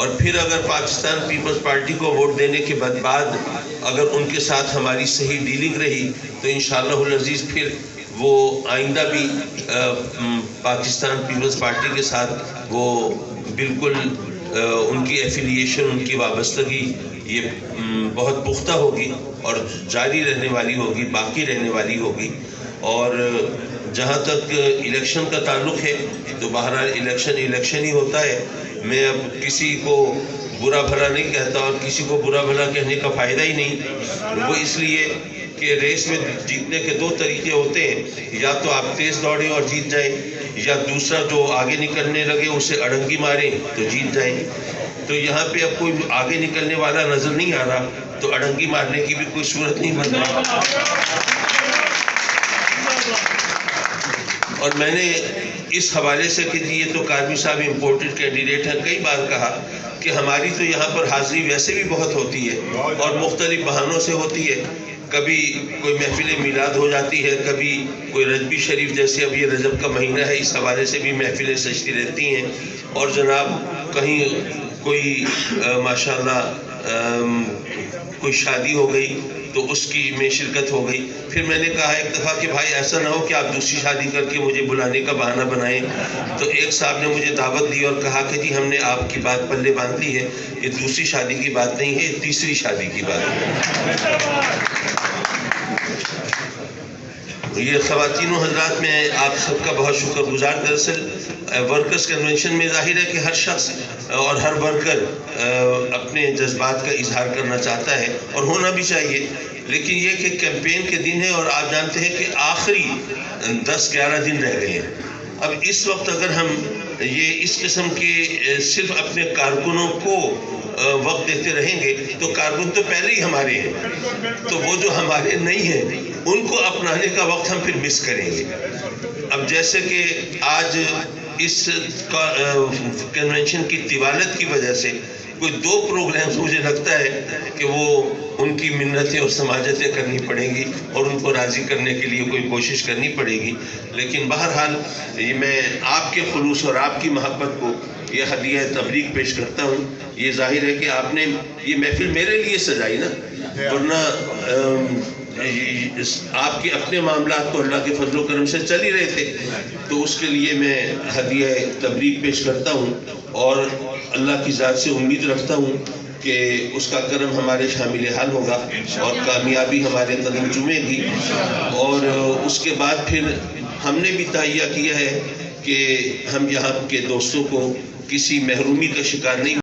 اور پھر اگر پاکستان پیپلز پارٹی کو ووٹ دینے کے بعد اگر ان کے ساتھ ہماری صحیح ڈیلنگ رہی تو انشاءاللہ العزیز پھر وہ آئندہ بھی پاکستان پیپلز پارٹی کے ساتھ وہ بالکل ان کی ایفیلیشن، ان کی وابستگی یہ بہت پختہ ہوگی اور جاری رہنے والی ہوگی، باقی رہنے والی ہوگی۔ اور جہاں تک الیکشن کا تعلق ہے تو بہرحال الیکشن ہی ہوتا ہے۔ میں اب کسی کو برا بھلا نہیں کہتا اور کسی کو برا بھلا کہنے کا فائدہ ہی نہیں، وہ اس لیے کہ ریس میں جیتنے کے دو طریقے ہوتے ہیں، یا تو آپ تیز دوڑیں اور جیت جائیں، یا دوسرا جو آگے نکلنے لگے اسے اڑنگی ماریں تو جیت جائیں۔ تو یہاں پہ اب کوئی آگے نکلنے والا نظر نہیں آ رہا، تو اڑنگی مارنے کی بھی کوئی صورت نہیں بن رہی۔ اور میں نے اس حوالے سے کہ یہ تو کاظمی صاحب امپورٹڈ کینڈیڈیٹ ہیں، کئی بار کہا کہ ہماری تو یہاں پر حاضری ویسے بھی بہت ہوتی ہے اور مختلف بہانوں سے ہوتی ہے۔ کبھی کوئی محفل میلاد ہو جاتی ہے، کبھی کوئی رجبی شریف، جیسے اب یہ رجب کا مہینہ ہے اس حوالے سے بھی محفلیں سجتی رہتی ہیں، اور جناب کہیں کوئی ماشاءاللہ کوئی شادی ہو گئی تو اس کی میں شرکت ہو گئی۔ پھر میں نے کہا ایک دفعہ کہ بھائی ایسا نہ ہو کہ آپ دوسری شادی کر کے مجھے بلانے کا بہانہ بنائیں، تو ایک صاحب نے مجھے دعوت دی اور کہا کہ جی ہم نے آپ کی بات پلے باندھ لی ہے، یہ دوسری شادی کی بات نہیں ہے، یہ تیسری شادی کی بات ہے۔ یہ خواتین و حضرات، میں آپ سب کا بہت شکر گزار۔ دراصل ورکرز کنونشن میں ظاہر ہے کہ ہر شخص اور ہر ورکر اپنے جذبات کا اظہار کرنا چاہتا ہے اور ہونا بھی چاہیے، لیکن یہ کہ کیمپین کے دن ہے اور آپ جانتے ہیں کہ آخری 10-11 دن رہ گئے ہیں۔ اب اس وقت اگر ہم یہ اس قسم کے صرف اپنے کارکنوں کو وقت دیتے رہیں گے تو کارکن تو پہلے ہی ہمارے ہیں، تو وہ جو ہمارے نہیں ہیں ان کو اپنانے کا وقت ہم پھر مس کریں گے۔ اب جیسے کہ آج اس کنونشن کی طوالت کی وجہ سے کوئی 2 پروگرامز مجھے لگتا ہے کہ وہ ان کی منتیں اور سماجتیں کرنی پڑیں گی اور ان کو راضی کرنے کے لیے کوئی کوشش کرنی پڑے گی، لیکن بہرحال یہ میں آپ کے خلوص اور آپ کی محبت کو یہ ہدیہ تبریک پیش کرتا ہوں۔ یہ ظاہر ہے کہ آپ نے یہ محفل میرے لیے سجائی نا، ورنہ آپ کے اپنے معاملات تو اللہ کے فضل و کرم سے چل ہی رہے تھے، تو اس کے لیے میں ہدیہ تبریک پیش کرتا ہوں اور اللہ کی ذات سے امید رکھتا ہوں کہ اس کا کرم ہمارے شامل حال ہوگا اور کامیابی ہمارے قدم چومے گی۔ اور اس کے بعد پھر ہم نے بھی تہیہ کیا ہے کہ ہم یہاں کے دوستوں کو کسی محرومی کا شکار نہیں